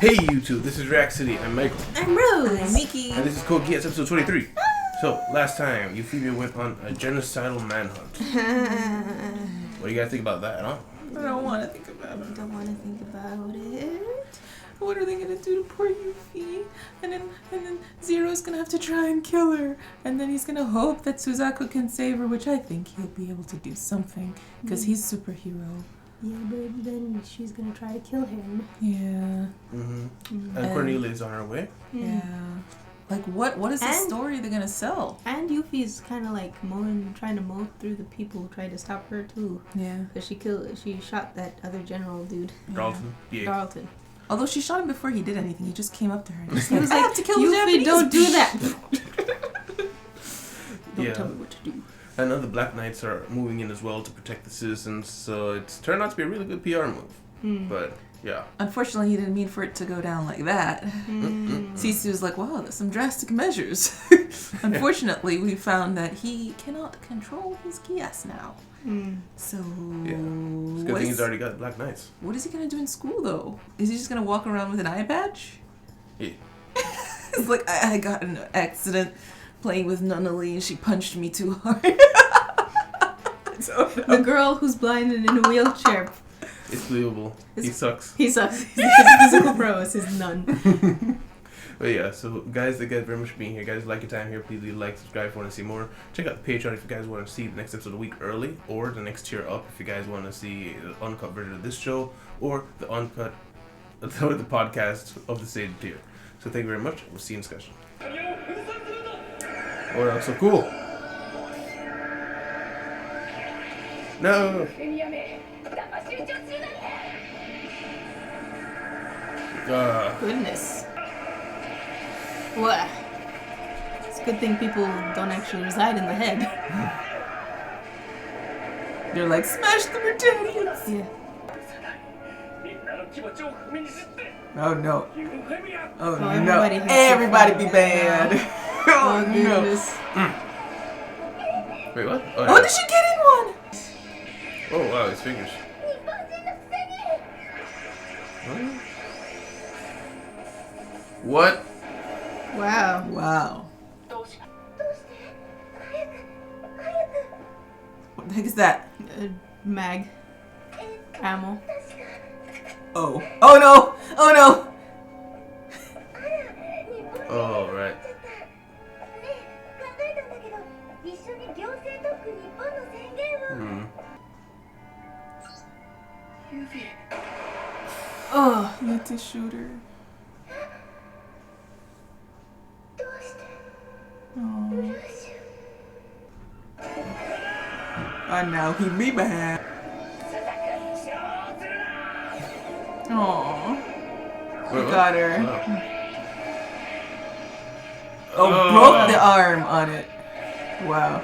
Hey YouTube, this is React City. I'm Michael. I'm Rose. I'm Mickey. And this is Code Geass episode 23. So, last time, Euphemia went on a genocidal manhunt. What do you guys think about that, huh? I don't want to think about it. I don't want to think about it. What are they gonna do to poor Yuffie? And then Zero's gonna have to try and kill her. And then he's gonna hope that Suzaku can save her, which I think he'll be able to do something. Because he's superhero. Yeah, but then she's gonna try to kill him. Yeah. Mm-hmm. And Cornelia's on her way. Yeah. Like, what is the story they're gonna sell? And Yuffie's kind of like trying to mow through the people who tried to stop her too. Yeah. Because she shot that other general dude. Dalton. Yeah. Dalton. Although she shot him before he did anything, he just came up to her and just He was like, I have to kill the Yuffie, Japanese. don't do that. Don't tell me what to do. I know the Black Knights are moving in as well to protect the citizens, so it's turned out to be a really good PR move. But, yeah. Unfortunately, he didn't mean for it to go down like that. Sisu's like, wow, that's some drastic measures. Unfortunately, we found that he cannot control his Geass now. So, Yeah. It's a good thing he's already got Black Knights. What is he going to do in school, though? Is he just going to walk around with an eye badge? Yeah. It's like, I got in an accident playing with Nunnally and she punched me too hard. The girl who's blind and in a wheelchair. It's believable. He sucks. He sucks. His physical prowess is none. But yeah, so guys, thank you guys very much for being here. Guys, if you like your time here, please leave a like, subscribe if you want to see more. Check out the Patreon if you guys want to see the next episode a week early, or the next tier up if you guys want to see the uncut version of this show, or the uncut, or the podcast of the same tier. So thank you very much. We'll see you in discussion. Oh, that's so cool. No. Goodness. What? It's a good thing people don't actually reside in the head. They're like, smash the Britannians! Yeah. Oh no. Oh no. Everybody has Everybody to be fight bad. Oh, goodness. Wait, what? Oh, did she get in one? Oh, wow, his fingers. What? Wow. Wow. What the heck is that? Mag. Ammo. Oh. Oh no! Oh no! Oh, right. Oh. Need to shoot her. Oh. Oh no, he be bad. Aww. Wait, He got her. Oh. Oh, broke the arm on it. Wow.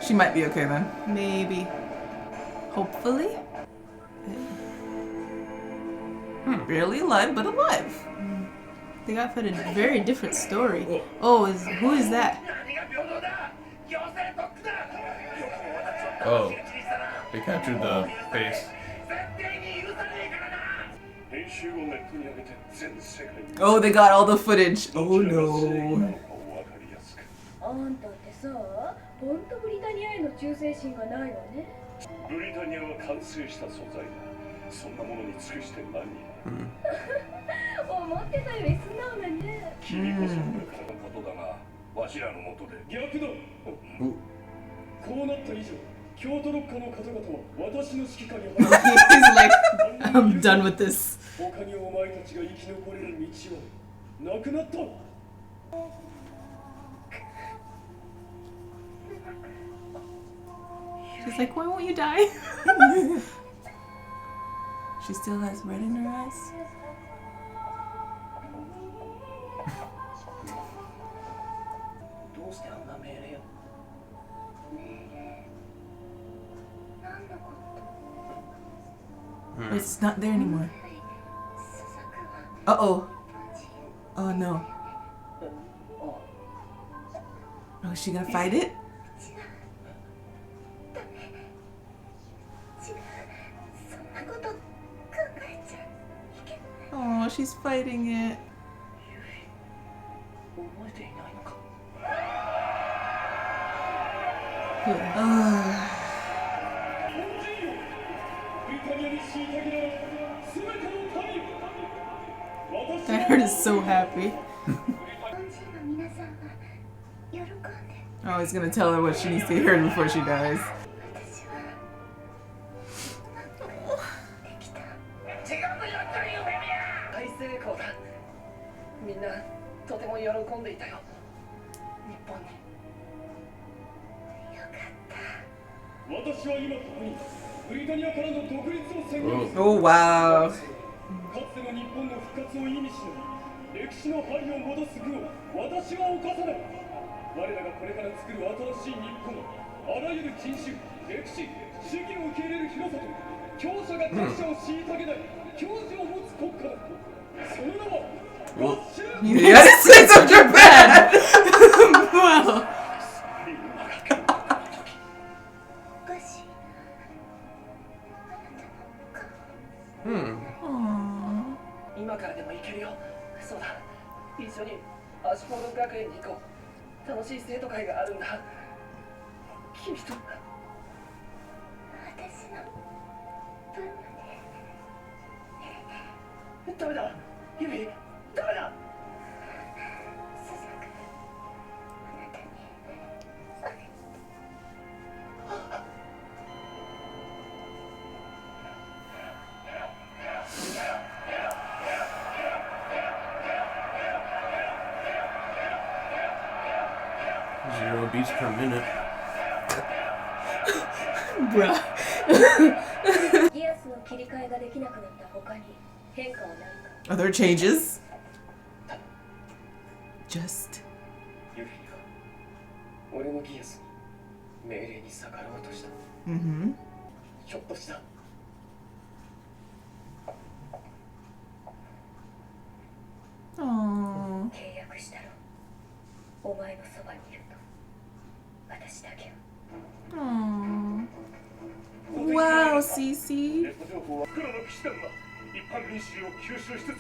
She might be okay then. Maybe. Hopefully. Barely alive, but alive. They got fed a very different story. Oh, who is that? Oh. They captured the face. Oh, they got all the footage. Oh no. あんたってさ、ほんとブリタニアへの忠誠心がないわね。ブリタニアは完成した素材だ。そんなものに尽くして何？思ってたより素直だね。君こそこれからのことだが、わしらのもとで逆だ。こうなった以上、京都六家の方々は私の指揮下に入る。 He's like, I'm done with this. 他にお前たちが生き残れる道はなくなった。 She's like, why won't you die? She still has red in her eyes. It's not there anymore. Uh-oh. Oh no. Oh, is she gonna fight it? she's fighting it. 覚えていないのか。 That hurt is so happy. Oh, he's gonna tell her what she needs to hear before she dies. 大成功だ。みんなとても喜んでいたよ。日本に。よかった。私は今ここにブリタニアからの独立を宣言する。 Oh wow. かつての日本の復活を意味しない歴史の針を戻す愚を私は犯さない。我らがこれから作る新しい日本はあらゆる人種、歴史、主義を受け入れる広さと強者が弱者を虐げない矜持を持つ国家だ。その名は United States of Japan! Wow. Aww. 今からでも行けるよ。そうだ。一緒にアシュフォード学園に行こう。楽しい生徒会があるんだ。君と。私の分まで。ダメだ。ユミ、ダメだ。スザク、あなたに。Zero beats per minute. Bruh. ギアスの切り替えができなくなった他に変化はないか。 Are there changes? Just. ユミが俺のギアスに命令に逆らおうとした。 Mm-hmm. ひょっとした。Aww. 契約したろ。お前のそばにいると。私だけは。Aww. Wow, Cece. ネット情報は黒の騎士団が一般民衆を吸収しつつ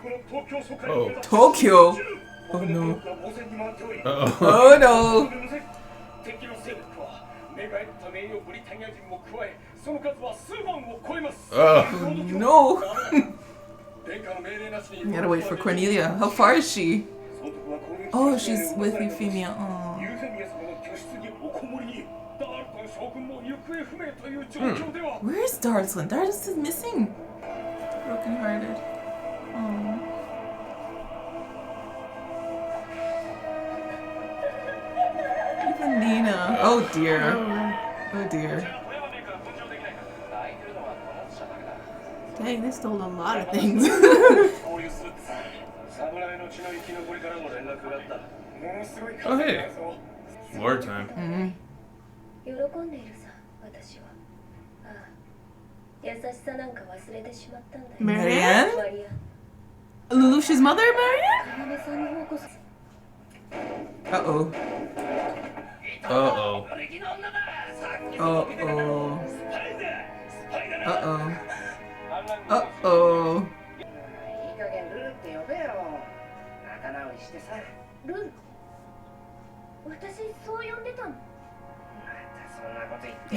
この東京疎開を Oh. 目指す Tokyo. こ Oh の no. ブロックは防戦に回っており Uh-oh. Oh no. 敵の勢力は寝返った名誉ブリタニア人も加えその数は数万を超えます No. 殿下の命令なしに We gotta wait for Cornelia. How far is she? 総督は攻撃 Oh, she's with Euphemia. Aww. ユーフェミア様の居室におこもりにダールトン将軍も行方不明という状況では Where is Darslin? Darslin is missing. Broken hearted. Aww. Even Nina. Oh dear. Oh dear. Dang, they stole a lot of things. 交流するってさ侍の血の生き残りからも連絡があったものすごい Oh, 数 hey. だぞ War time. Mm. 喜んでいるさ、私は。ああ、優しさなんか忘れてしまったんだよ。 Marianne? マリ Lelouch's mother, Marianne? ア、要さんの方こそ。 Uh-oh. Uh-oh. Uh-oh. Uh-oh. Uh-oh. いい加減ルルって呼べよ仲直りしてさルル。私、そう呼んでたの。またそんなこと言って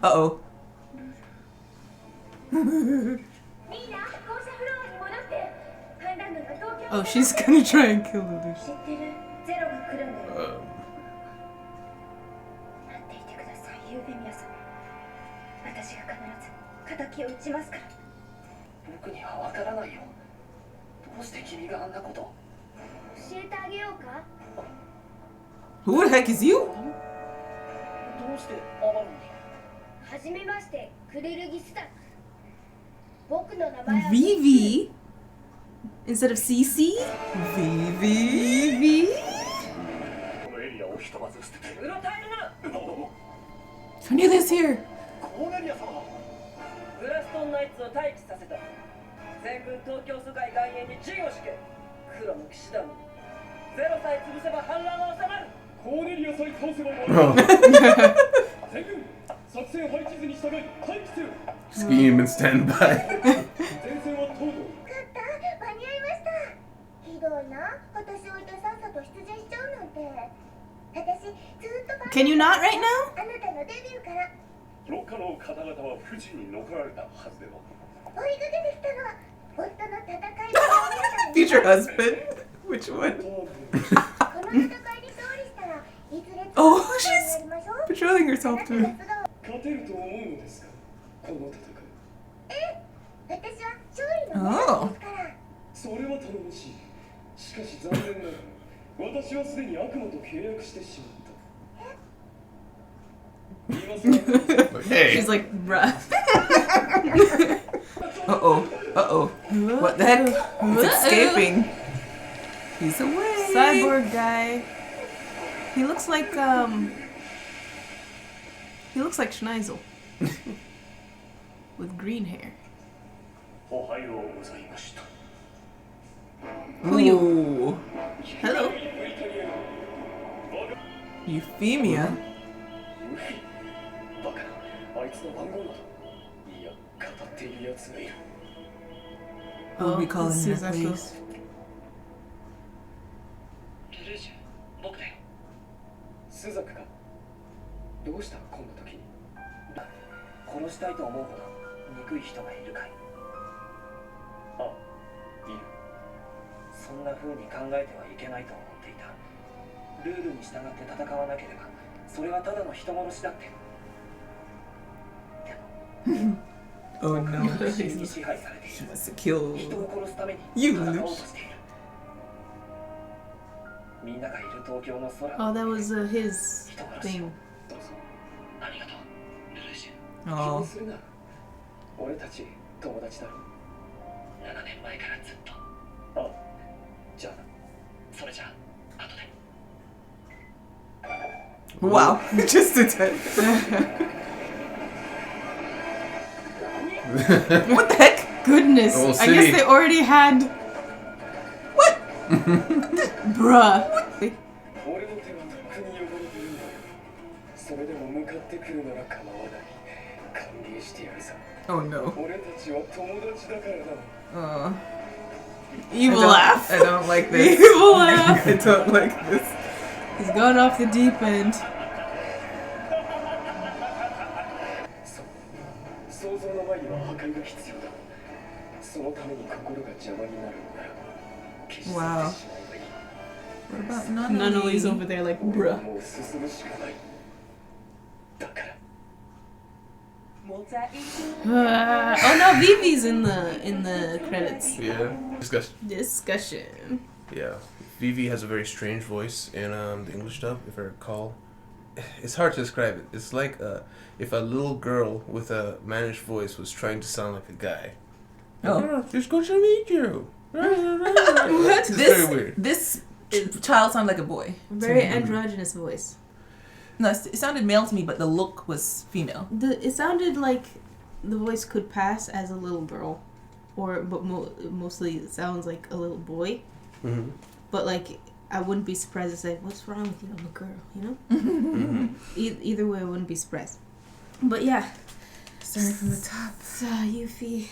Uh-oh. みんな、校舎フロアに戻って。反乱軍が東京 Oh, she's gonna try and kill Lelouch. 知ってる。ゼロが来るんだよ。 Uh, 待っていてください、ユーフェミア様。私が必ず敵を撃ちますから。僕にはわからないよどうして君があんなこと教えてあげようか。 Who the heck is you? どうしてアバロンにはじめまして、クルルギスタック。僕の名前は Vivi? Instead of Cece? Vivi? Vivi? このエリアをひとまず捨ててうろたえるな Cornelia's here. コーネリア様ブラストンナイツを待機させた。全軍東京疎開外縁に陣を敷け。黒の騎士団にゼロさえ潰せば反乱は収まる。コーネリアさえ倒せば終わる全軍作戦配置図に従い待機せよ scheme and stand by. 前線は東部 Can you not right now? あなたのデビューから他の方々は富士に残られたはずでは。追いかけてきたのは夫の戦い Future husband? Which one? この戦いに勝利したらいずれ Oh, she's betraying herself to him. 勝てると思うのですか、この戦い。私は勝利の女ですから。それは頼もしい。しかし残念ながら私はすでに悪魔と契約してしまった。今更 Hey. She's like, bruh. Uh-oh. What the heck? He's escaping. He's away. Cyborg guy. He looks like Schneisel. With green hair. おはようございました。 Who you? Ooh. Hello. Euphemia. バカな、あいつの番号など。いや、語っている奴がいる。 Who are we Oh, calling her, Suzaku. please? ルルージュ、僕だよ。スザクか。どうしたこんな時に。殺したいと思うほど憎い人がいるかい。あ、いる。そんな風に考えてはいけないと思っていた。ルールに従って戦わなければそれはただの人殺しだって。でも Oh no. 不思議に支配されてい She る。 wants to kill 人を殺すために You 戦おう Lelouch. としている。みんながいる東京の空 Oh, that was his 人殺し thing. どうぞ。ありがとう、ルルージュ。気 Oh. にするな。俺たち友達だろ。 7年前からずっと。あ、じゃあな。それじゃあ後で。 Wow. Just a touch. What the heck? Goodness. Oh, I city. guess they already had. What? Bruh. 俺の手はとっくに汚れているんだよ。それでも向かってくるなら構わない。歓迎してやるさ。 Oh no. 俺たちは友達だからな。 Evil I laugh. don't like this. Evil laugh. I don't like this. He's gone off the deep end. 想像の前には破壊が必要だ。そのために心が邪魔になるのなら消し去ってしまえばいい。 What about Nunnally's Nunnally? over there like, 俺は bruh. もう進むしかない。だから Oh no, Vivi's in the credits. Yeah. Discussion. Yeah. Vivi has a very strange voice in the English dub, if I recall. It's hard to describe it. It's like if a little girl with a mannish voice was trying to sound like a guy. Oh. Just good to meet you. What? It's very weird. This child sounded like a boy. Very androgynous voice. No, it sounded male to me, but the look was female. It sounded like the voice could pass as a little girl, but mostly it sounds like a little boy. Mm-hmm. But like, I wouldn't be surprised to say, "What's wrong with you? I'm a girl," you know. Mm-hmm. Either way, I wouldn't be surprised. But yeah, Starting from the top. Yuffie.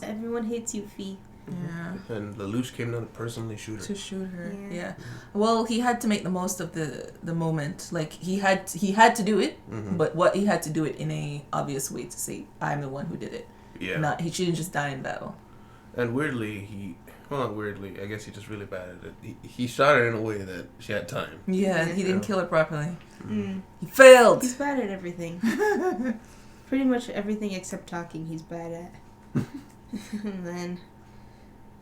Everyone hates Yuffie. Yeah. And Lelouch came down to personally shoot her. To shoot her. Yeah. Yeah. Well, he had to make the most of the moment. Like he had to do it, Mm-hmm. but what he had to do it in a obvious way to say, "I'm the one who did it." Yeah. He shouldn't just die in battle. And weirdly, not weirdly, I guess he's just really bad at it. He shot her in a way that she had time. Yeah, he didn't Yeah. kill her properly. Mm. He failed. He's bad at everything. Pretty much everything except talking, he's bad at. And then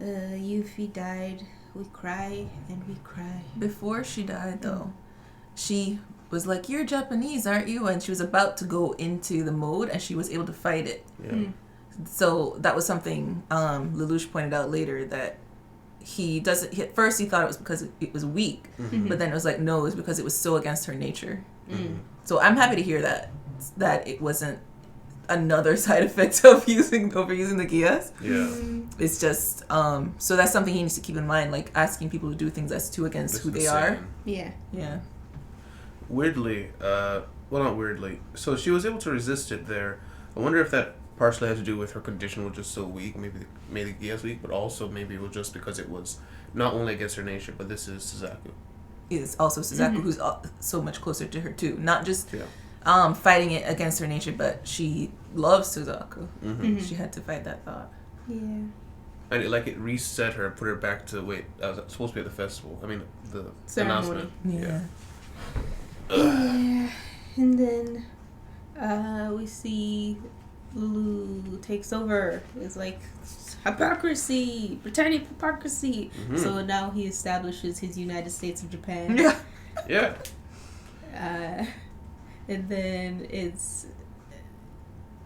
Yuffie died. We cry and we cry. Before she died, though, she was like, "You're Japanese, aren't you?" And she was about to go into the mode, and she was able to fight it. Yeah. Mm. So that was something Lelouch pointed out later, that he doesn't. At first, he thought it was because it was weak, Mm-hmm. but then it was like, no, it's because it was so against her nature. Mm. So I'm happy to hear that it wasn't another side effect of overusing the Geass. Yeah. It's just so that's something he needs to keep in mind, like asking people to do things that's too against This who is they are. insane. Yeah. Yeah. Weirdly, well, not weirdly. So she was able to resist it there. I wonder if that partially had to do with her condition was just so weak, maybe made the Geass weak, but also maybe it was just because it was not only against her nature, but this is Suzaku. is also Suzaku, who's so much closer to her too. Not just Yeah. fighting it against her nature, but she loves Suzaku. Mm-hmm. She had to fight that thought. Yeah. And it reset her, put her back to I was supposed to be at the festival. I mean the Ceremony. announcement. Yeah. And then we see Lulu takes over. It's like hypocrisy, Britannia hypocrisy. Mm-hmm. So now he establishes his United States of Japan. Yeah. Yeah. And then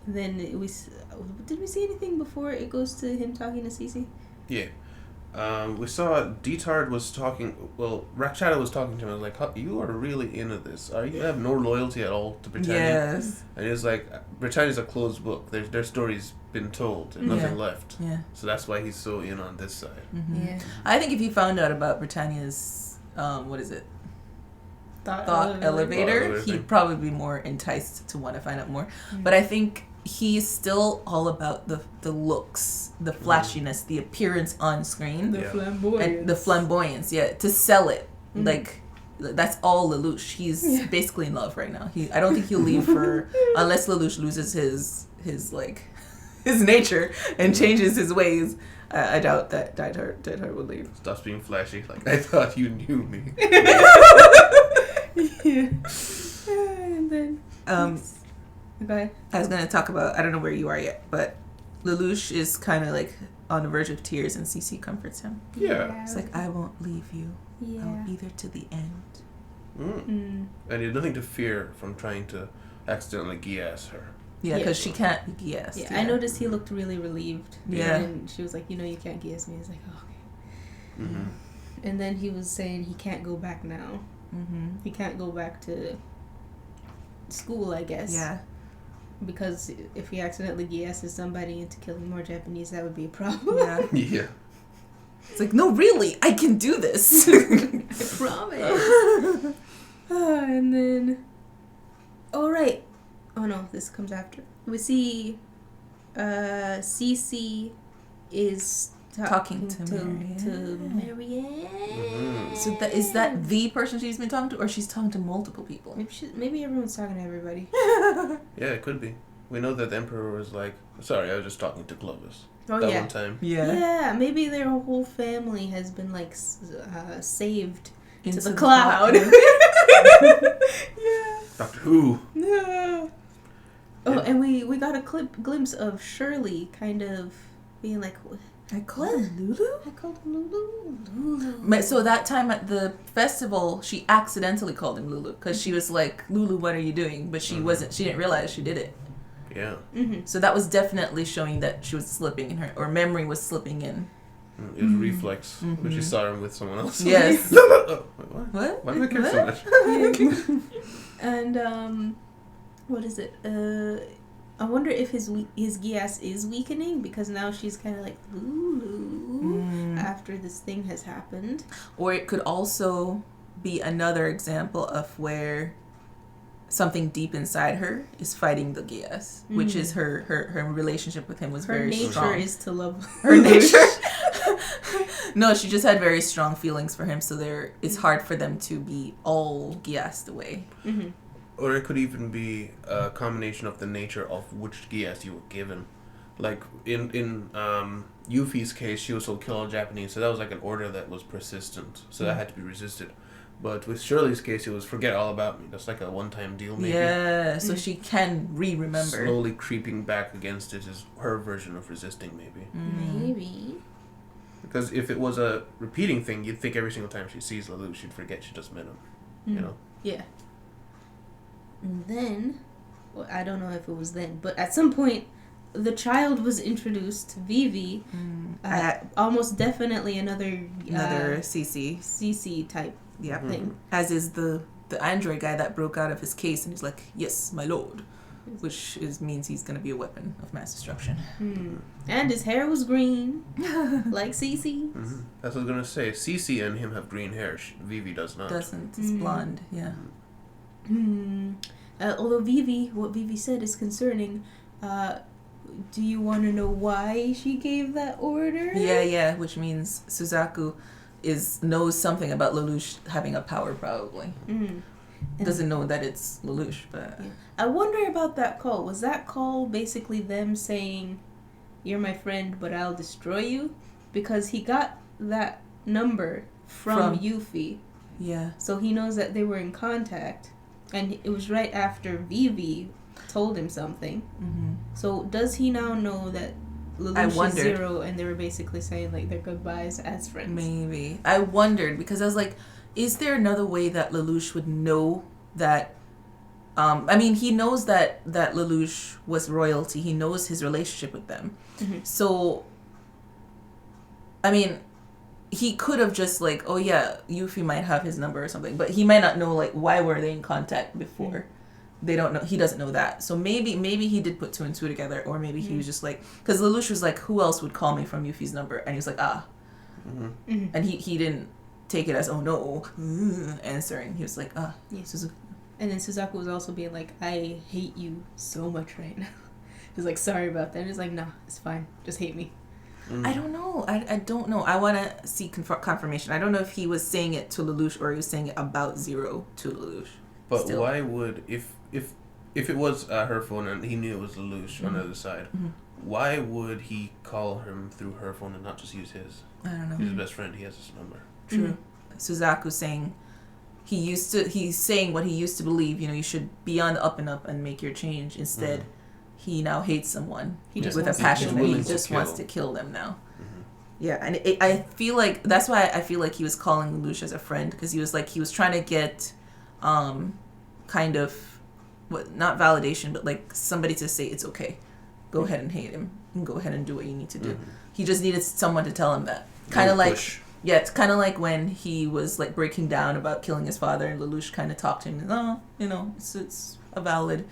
did we see anything before it goes to him talking to Cece? Yeah. We saw Detard was talking. Well, Rakshada was talking to him. I was like, "You are really into this. You have no loyalty at all to Britannia." Yes. And he was like, "Britannia's a closed book. Their story's been told, and nothing left. Yeah. So that's why he's so in on this side." Mm-hmm. Yeah. I think if he found out about Britannia's, what is it? Thought elevator, he'd probably be more enticed to want to find out more. Mm-hmm. But I think he's still all about the looks, the flashiness, the appearance on screen, The flamboyance. and the flamboyance. Yeah, to sell it. Mm-hmm. Like that's all Lelouch. He's basically in love right now. I don't think he'll leave for unless Lelouch loses his nature and changes his ways. I doubt that Deadheart would leave. Stops being flashy. Like, I thought you knew me. Yeah. And then okay. I was gonna talk about, I don't know where you are yet, but Lelouch is kind of like on the verge of tears, and Cece comforts him. Yeah. It's like, I won't leave you. Yeah. I'll be there to the end. And he had nothing to fear from trying to accidentally Geass her. Yeah, because she can't be Geass. Yeah, I noticed he looked really relieved. Yeah. And she was like, you can't Geass me. I was like, oh, okay. Mm-hmm. And then he was saying he can't go back now. Mm-hmm. He can't go back to school, I guess. Yeah. Because if he accidentally Geasses somebody into killing more Japanese, that would be a problem. Yeah. Yeah. It's like, no, really, I can do this. I promise. And then, oh right, oh no, this comes after. We see, Cece is Talking to Marianne. Marianne. So is that the person she's been talking to, or she's talking to multiple people? Maybe everyone's talking to everybody. Yeah, it could be. We know that the Emperor was like, sorry, I was just talking to Clovis. Oh that yeah. one time. Yeah, maybe their whole family has been like saved Into to the cloud. Yeah. Doctor Who. No. Oh, and we got a glimpse of Shirley kind of being like, I call her Lulu? I called him Lulu. So that time at the festival, she accidentally called him Lulu because she was like, Lulu, what are you doing? But she didn't realize she did it. Yeah. Mm-hmm. So that was definitely showing that she was slipping in or memory was slipping in. It was reflex when she saw him with someone else. Yes. Oh, wait, what? What? Why do I care so much? And what is it? I wonder if his Geass is weakening because now she's kind of like Lulu after this thing has happened. Or it could also be another example of where something deep inside her is fighting the Geass, which is her relationship with him was very strong. Her nature is to love her nature. No, she just had very strong feelings for him, so it's hard for them to be all Geassed away. Mm-hmm. Or it could even be a combination of the nature of which Geass you were given. Like in Yuffie's case, she was told kill all Japanese, so that was like an order that was persistent, so that had to be resisted. But with Shirley's case, it was forget all about me. That's like a one-time deal, maybe. Yeah, so she can remember. Slowly creeping back against it is her version of resisting, maybe. Maybe. Because if it was a repeating thing, you'd think every single time she sees Lelouch, she'd forget she just met him. You know? Yeah. And then, well, I don't know if it was then, but at some point, the child was introduced to Vivi. Almost definitely another CC type thing. As is the android guy that broke out of his case and he's like, yes, my lord. Which means he's going to be a weapon of mass destruction. And his hair was green, like Cece. Mm-hmm. That's what I was going to say. Cece and him have green hair. Vivi does not. Doesn't. It's blonde, yeah. Although what Vivi said is concerning. Do you want to know why she gave that order? Yeah, which means Suzaku knows something about Lelouch having a power, probably. Mm. Doesn't know that it's Lelouch, but... Yeah. I wonder about that call. Was that call basically them saying, "You're my friend, but I'll destroy you"? Because he got that number from Yuffie. Yeah. So he knows that they were in contact. And it was right after Vivi told him something. Mm-hmm. So does he now know that Lelouch is wondered. Zero and they were basically saying like their goodbyes as friends? Maybe. I wondered because I was like, is there another way that Lelouch would know that? I mean, he knows that Lelouch was royalty. He knows his relationship with them. Mm-hmm. So, I mean, he could have just like, oh yeah, Yuffie might have his number or something, but he might not know like why were they in contact before. Mm-hmm. They don't know. He doesn't know that. So maybe he did put 2 and 2 together, or maybe he was just like, because Lelouch was like, who else would call me from Yuffie's number? And he was like, Mm-hmm. and he didn't take it as oh no answering. He was like Yeah. Suzaku. And then Suzaku was also being like, "I hate you so much right now." He's like, "Sorry about that." And he's like, "Nah, it's fine. Just hate me." I don't know. I don't know. I want to see confirmation. I don't know if he was saying it to Lelouch or he was saying it about Zero to Lelouch. But Still. why would if it was her phone and he knew it was Lelouch on the other side, why would he call him through her phone and not just use his? I don't know. He's his best friend. He has his number. True. Suzaku saying he's saying what he used to believe, you should be on the up and up and make your change. Instead, he now hates someone He just with a wants to passion kill that he them. just wants to kill them now. Mm-hmm. Yeah, and I feel like that's why I feel like he was calling Lelouch as a friend, because he was trying to get kind of not validation, but like somebody to say it's okay. Go ahead and hate him and go ahead and do what you need to do. Mm-hmm. He just needed someone to tell him that. Kind of like push. Yeah, it's kind of like when he was like breaking down about killing his father, and Lelouch kind of talked to him. It's a valid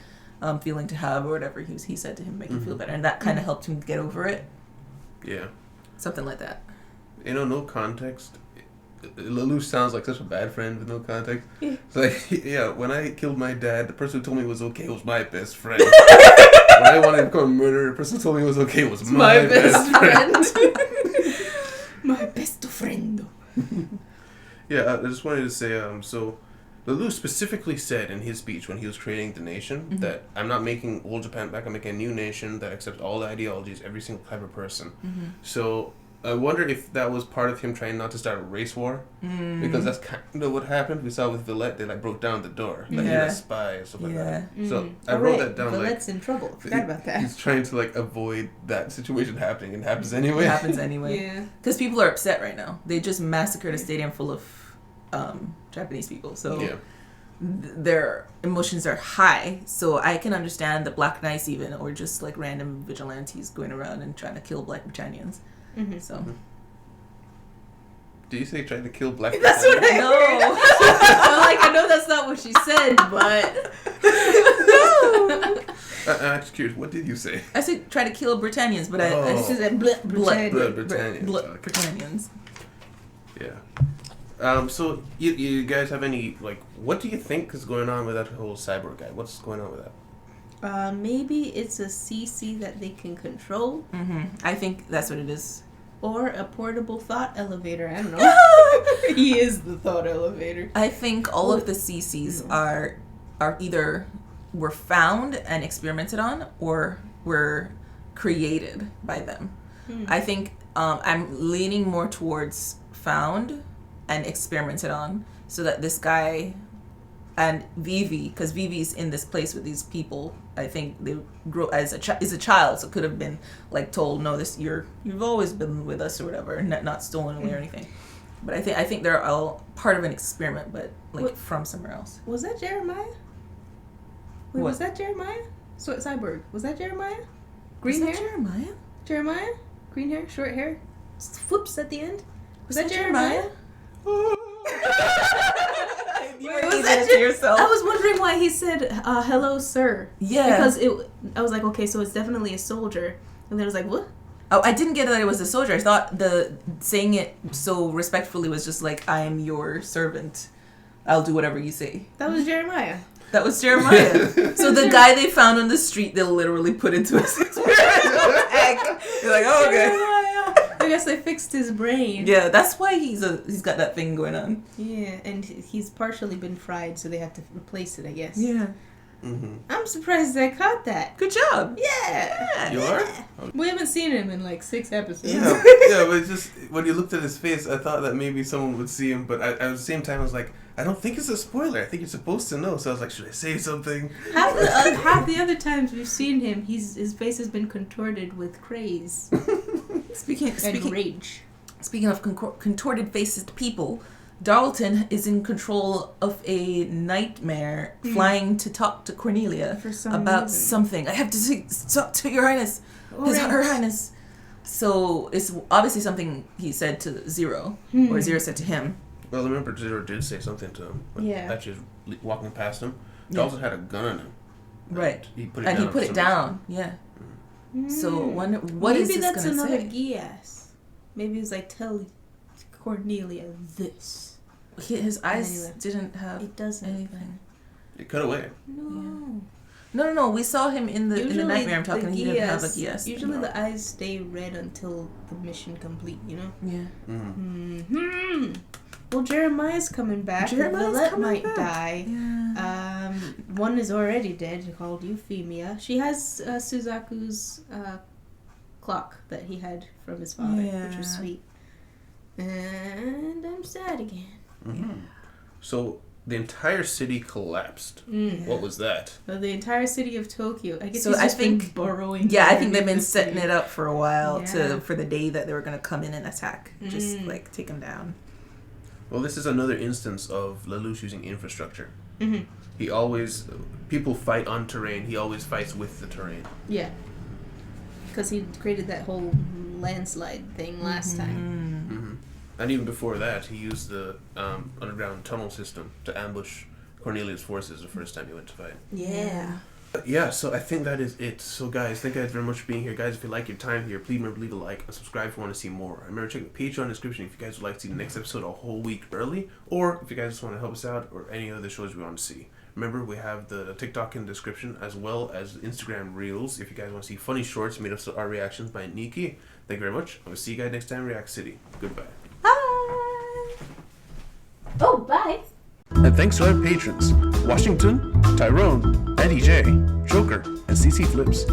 feeling to have, or whatever he said to him, make him feel better, and that kind of helped him get over it. Yeah. Something like that. No context. Lelouch sounds like such a bad friend with no context. It's like, yeah, when I killed my dad, the person who told me it was okay was my best friend. When I wanted to become a murderer, the person who told me it was okay was my best friend. My best friend. Yeah, I just wanted to say, so Lelouch specifically said in his speech when he was creating the nation that I'm not making old Japan back, I'm making a new nation that accepts all the ideologies, every single type of person. So I wonder if that was part of him trying not to start a race war, because that's kind of what happened. We saw with Villette, they like broke down the door, like he had a spy and stuff like that. So I wrote that down. Villette's in trouble. I forgot about that. He's trying to like avoid that situation happening, and it happens anyway. It happens anyway. Yeah. Because people are upset right now. They just massacred a stadium full of Japanese people. So their emotions are high. So I can understand the Black Knights even, or just like random vigilantes going around and trying to kill Black Britannians. So. Do you say trying to kill Black? That's what I No. I know that's not what she said, but I'm actually curious. What did you say? I said try to kill Britannians, but I this is a Blood Britannia. Britannians. Britannians. Yeah. So you guys have any what do you think is going on with that whole cyborg guy? What's going on with that? Maybe it's a CC that they can control, I think that's what it is. or a portable thought elevator. I don't know. He is the thought elevator. I think all of the CCs are either were found and experimented on, or were created by them. I think I'm leaning more towards found and experimented on, so that this guy and Vivi, because Vivi's in this place with these people, I think they grow as a child, so could have been like told, no, you've always been with us or whatever, not stolen away or anything. But I think they're all part of an experiment, but from somewhere else. Was that Jeremiah? Wait, What? was that Jeremiah? Cyborg. Was that Jeremiah? Green Was that hair? Jeremiah? Jeremiah? Green hair, short hair, flips at the end. Was that Jeremiah? You Wait, were was eating that it to yourself. I was wondering why he said hello, sir. Yeah. Because I was like, okay, so it's definitely a soldier. And then I was like, what? Oh, I didn't get that it was a soldier. I thought the saying it so respectfully was just like, I am your servant. I'll do whatever you say. That was Jeremiah. That was Jeremiah. So the guy they found on the street, they literally put into his experimental egg. You're like, oh, okay. I guess they fixed his brain. Yeah, that's why he's got that thing going on. Yeah, and he's partially been fried, so they have to replace it, I guess. Yeah. Mm-hmm. I'm surprised I caught that. Good job. Yeah. You are? We haven't seen him in like 6 episodes. Yeah, yeah, but it's just when you looked at his face, I thought that maybe someone would see him, but at the same time, I was like, I don't think it's a spoiler. I think you're supposed to know. So I was like, should I say something? Half the other times we've seen him, his face has been contorted with craze Speaking and rage. Speaking of contorted faced people, Dalton is in control of a nightmare flying to talk to Cornelia For some about reason. something. I have to talk to Your Highness. Her Highness. So it's obviously something he said to Zero, or Zero said to him. Well, remember, Zero did say something to him. When Yeah. Actually, walking past him, Yeah. Dalton had a gun on him. Right. He put it And down. he put for it some down. Yeah. So wonder what is Maybe this that's gonna another say? Geass. Maybe it's like, tell Cornelia this. His eyes Anyway. didn't have It doesn't. anything. reason. It cut away. No. No. We saw him in the nightmare. I'm the talking. He didn't have a Geass. Usually the eyes stay red until the mission complete, you know? Yeah. Mm-hmm. Well, Jeremiah's coming back. Jeremiah's Villette coming might back. die. Yeah. One is already dead, called Euphemia. She has Suzaku's clock that he had from his father, which was Yeah. sweet. And I'm sad again. Mm-hmm. So the entire city collapsed. What was that? So the entire city of Tokyo. I guess So he's I just been think- borrowing. Yeah, I think they've from been the setting city. it up for a while Yeah. for the day that they were gonna come in and attack. Just like take him down. Well, this is another instance of Lelouch using infrastructure. Mhm. He always, people fight on terrain. He always fights with the terrain. Yeah. Because he created that whole landslide thing last time. Mm-hmm. And even before that, he used the underground tunnel system to ambush Cornelius' forces the first time he went to fight. Yeah. Yeah, so I think that is it. So guys, thank you guys very much for being here. Guys, if you like your time here, please remember to leave a like and subscribe if you want to see more. And remember, check the Patreon description if you guys would like to see the next episode a whole week early, or if you guys just want to help us out, or any other shows we want to see. Remember, we have the TikTok in the description, as well as Instagram Reels, if you guys want to see funny shorts made of our reactions by Nikki. Thank you very much. I will see you guys next time, React City. Goodbye. Bye. Oh, bye. And thanks to our patrons, Washington, Tyrone, Eddie J, Joker, and CC Flips.